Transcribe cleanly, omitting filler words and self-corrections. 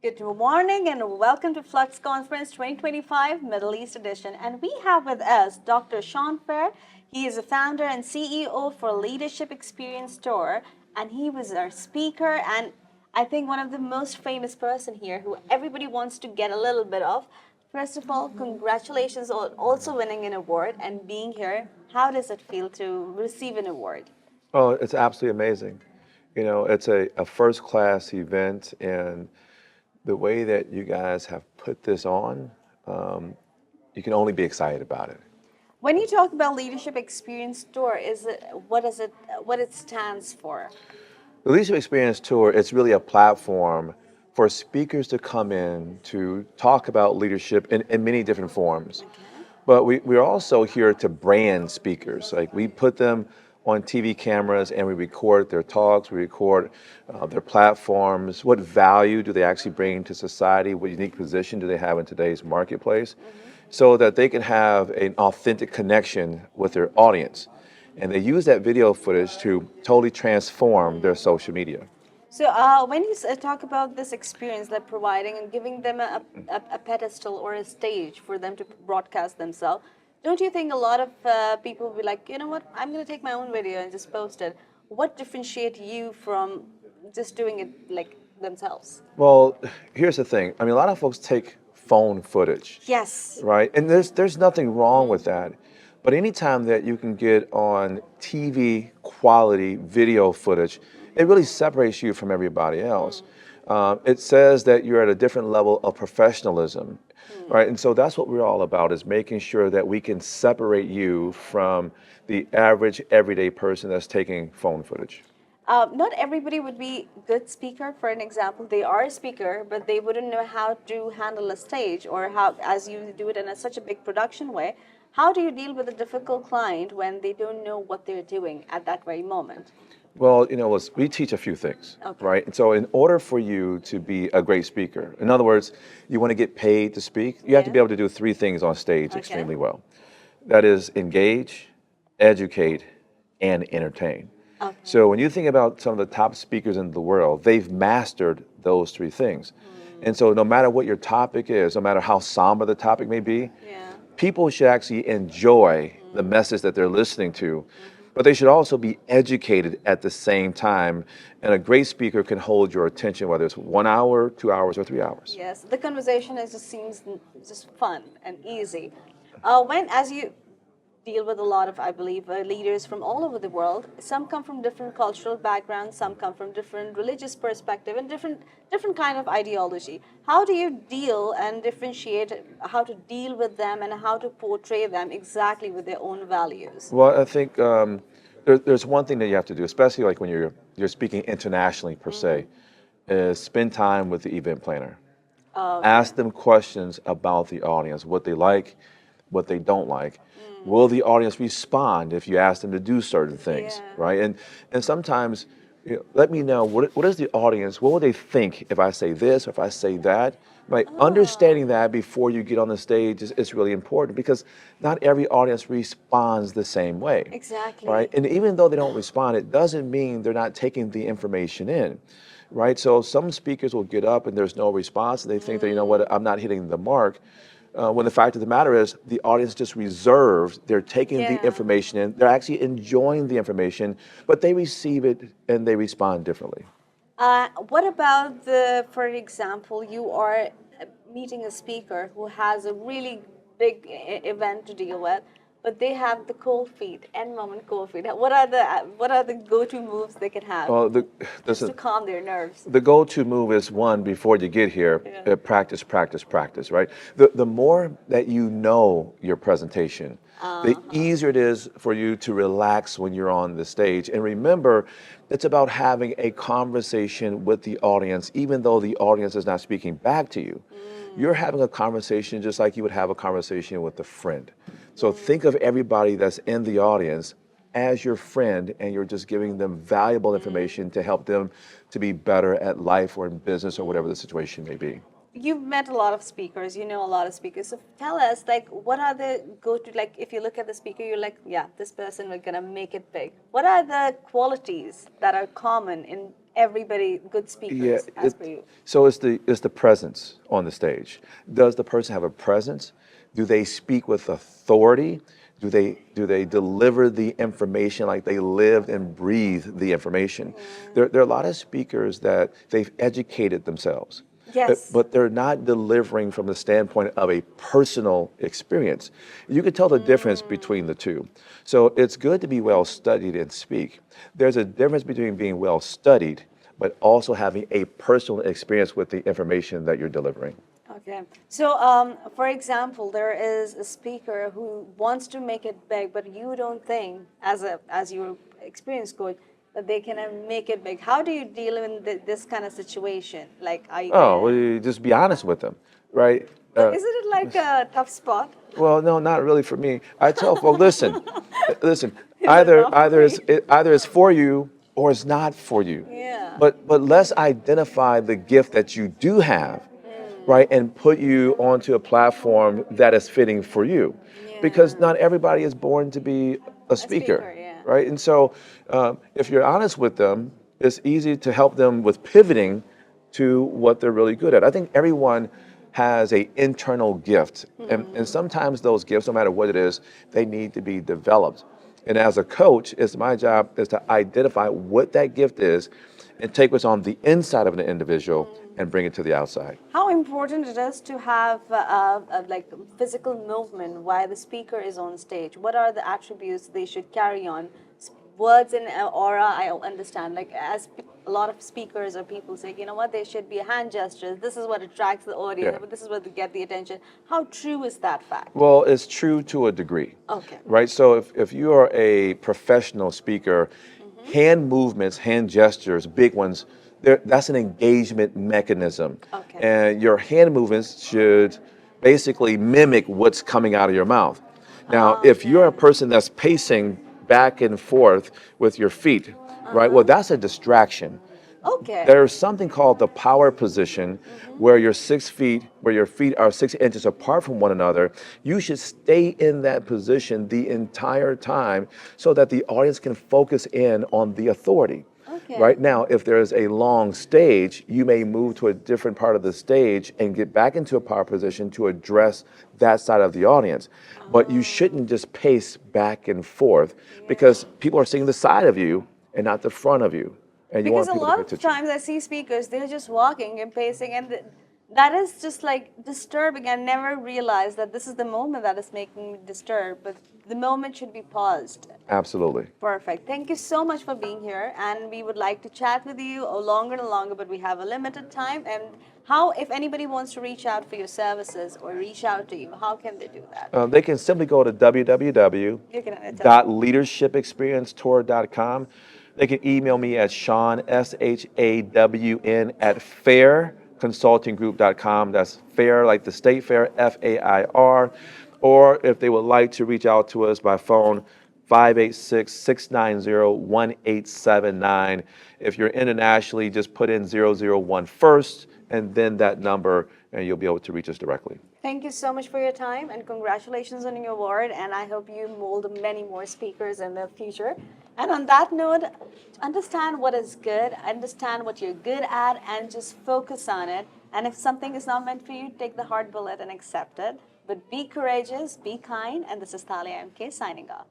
Good morning and welcome to Fluxx Conference 2025 Middle East Edition. And we have with us Dr. Shawn. He is a founder and CEO for Leadership Experience Tour, and he was our speaker and I think one of the most famous person here who everybody wants to get a little bit of. First of all, congratulations on also winning an award and being here. How does it feel to receive an award? Oh, it's absolutely amazing. It's a first class event, and the way that you guys have put this on, you can only be excited about it. When you talk about Leadership Experience Tour, is it what it stands for? The Leadership Experience Tour, it's really a platform for speakers to come in to talk about leadership in many different forms. Okay. But we're also here to brand speakers. Like we put them on TV cameras and we record their talks, we record their platforms. What value do they actually bring to society? What unique position do they have in today's marketplace? So that they can have an authentic connection with their audience. And they use that video footage to totally transform their social media. So when you talk about this experience, like providing and giving them a pedestal or a stage for them to broadcast themselves, don't you think a lot of people will be like, you know what, I'm going to take my own video and just post it. What differentiate you from just doing it like themselves? Well, here's the thing. I mean, a lot of folks take phone footage, Yes. right? And there's nothing wrong with that. But anytime that you can get on TV quality video footage, it really separates you from everybody else. It says that you're at a different level of professionalism, right? And so that's what we're all about, is making sure that we can separate you from the average everyday person that's taking phone footage. Not everybody would be good speaker. For an example, they are a speaker, but they wouldn't know how to handle a stage or how, as you do it in such a big production way. How do you deal with a difficult client when they don't know what they're doing at that very moment? Well, we teach a few things, Okay. right? And so in order for you to be a great speaker, in other words, you want to get paid to speak, you have to Yeah. be able to do three things on stage Okay. extremely well. That is engage, educate, and entertain. Okay. So when you think about some of the top speakers in the world, they've mastered those three things. And so no matter what your topic is, no matter how somber the topic may be, Yeah. people should actually enjoy the message that they're listening to, but they should also be educated at the same time. And a great speaker can hold your attention, whether it's 1 hour, 2 hours, or 3 hours. Yes, the conversation is just seems just fun and easy. When as you deal with a lot of, I believe, leaders from all over the world. Some come from different cultural backgrounds, some come from different religious perspective and different kind of ideology. How do you deal and differentiate how to deal with them and how to portray them exactly with their own values? Well, I think there's one thing that you have to do, especially like when you're speaking internationally per se, is spend time with the event planner. Ask them questions about the audience, what they like, what they don't like. Will the audience respond if you ask them to do certain things, Yeah. right? And sometimes, let me know what is the audience, what will they think if I say this or if I say that, right? Understanding that before you get on the stage is really important, because not every audience responds the same way, Exactly. right? And even though they don't respond, it doesn't mean they're not taking the information in, right? So some speakers will get up and there's no response, and they think that, you know what, I'm not hitting the mark. When the fact of the matter is, the audience just reserved. They're taking the Yeah. information in. They're actually enjoying the information, but they receive it and they respond differently. What about for example, you are meeting a speaker who has a really big event to deal with, but they have the cold feet, end moment cold feet. What are the go-to moves they can have Well, just to listen, calm their nerves? the go-to move is, one, before you get here, Yeah. practice, practice, practice, right? The more that you know your presentation, the easier it is for you to relax when you're on the stage. And remember, it's about having a conversation with the audience, even though the audience is not speaking back to you. You're having a conversation just like you would have a conversation with a friend. So think of everybody that's in the audience as your friend, and you're just giving them valuable information to help them to be better at life or in business or whatever the situation may be. You've met a lot of speakers, you know a lot of speakers. So tell us, like, what are the go-to, like, if you look at the speaker, you're like, yeah, this person is gonna make it big. What are the qualities that are common in everybody good Yeah, speakers as per you? so it's the presence on the stage. Does the person have a presence? Do they speak with authority? Do they deliver the information like they lived and breathed the information? There are a lot of speakers that they've educated themselves, Yes. but they're not delivering from the standpoint of a personal experience. You can tell the difference between the two. So it's good to be well studied and speak. There's a difference between being well studied but also having a personal experience with the information that you're delivering. Okay. So, for example, there is a speaker who wants to make it big, but you don't think, as your experienced coach, that they can make it big. How do you deal in this kind of situation? Like, are you Oh, well, gonna? you just be honest with them, right? Isn't it like a tough spot? Well, no, not really for me. I tell folks, listen, Is it not for me? either it's for you or it's not for you. Yeah. But let's identify the gift that you do have, right, and put you onto a platform that is fitting for you, because Yeah. not everybody is born to be a A speaker, speaker, yeah. right? And so, if you're honest with them, it's easy to help them with pivoting to what they're really good at. I think everyone has a internal gift, and sometimes those gifts, no matter what it is, they need to be developed. And as a coach, it's my job is to identify what that gift is and take what's on the inside of an individual and bring it to the outside. How important it is to have like physical movement while the speaker is on stage. What are the attributes they should carry on? Words and aura, I understand. Like as a lot of speakers or people say, you know what, there should be hand gestures. This is what attracts the audience. Yeah. But this is what to get the attention. How true is that fact? Well, it's true to a degree, Okay. right? So if you are a professional speaker, hand movements, hand gestures, big ones, that's an engagement mechanism. Okay. And your hand movements should basically mimic what's coming out of your mouth. Now, if you're a Okay. person that's pacing back and forth with your feet, right? Well, that's a distraction. Okay. There's something called the power position where you're 6 feet, where your feet are 6 inches apart from one another. You should stay in that position the entire time so that the audience can focus in on the authority. Okay. Right now, if there's a long stage, you may move to a different part of the stage and get back into a power position to address that side of the audience. But you shouldn't just pace back and forth because people are seeing the side of you and not the front of you. And you Because want a people to lot pay of attention. times I see speakers, they're just walking and pacing, and that is just like disturbing. I never realized that this is the moment that is making me disturbed, but the moment should be paused. Absolutely. Perfect. Thank you so much for being here, and we would like to chat with you longer and longer, but we have a limited time. And how, if anybody wants to reach out for your services or reach out to you, how can they do that? They can simply go to You can tell. www.leadershipexperiencetour.com. They can email me at Shawn, SHAWN, at fairconsultinggroup.com. That's fair, like the state fair, FAIR. Or if they would like to reach out to us by phone, 586-690-1879. If you're internationally, just put in 001 first and then that number, and you'll be able to reach us directly. Thank you so much for your time, and congratulations on your award. And I hope you mold many more speakers in the future. And on that note, understand what is good, understand what you're good at, and just focus on it. And if something is not meant for you, take the hard bullet and accept it. But be courageous, be kind, and this is Thalia MK signing off.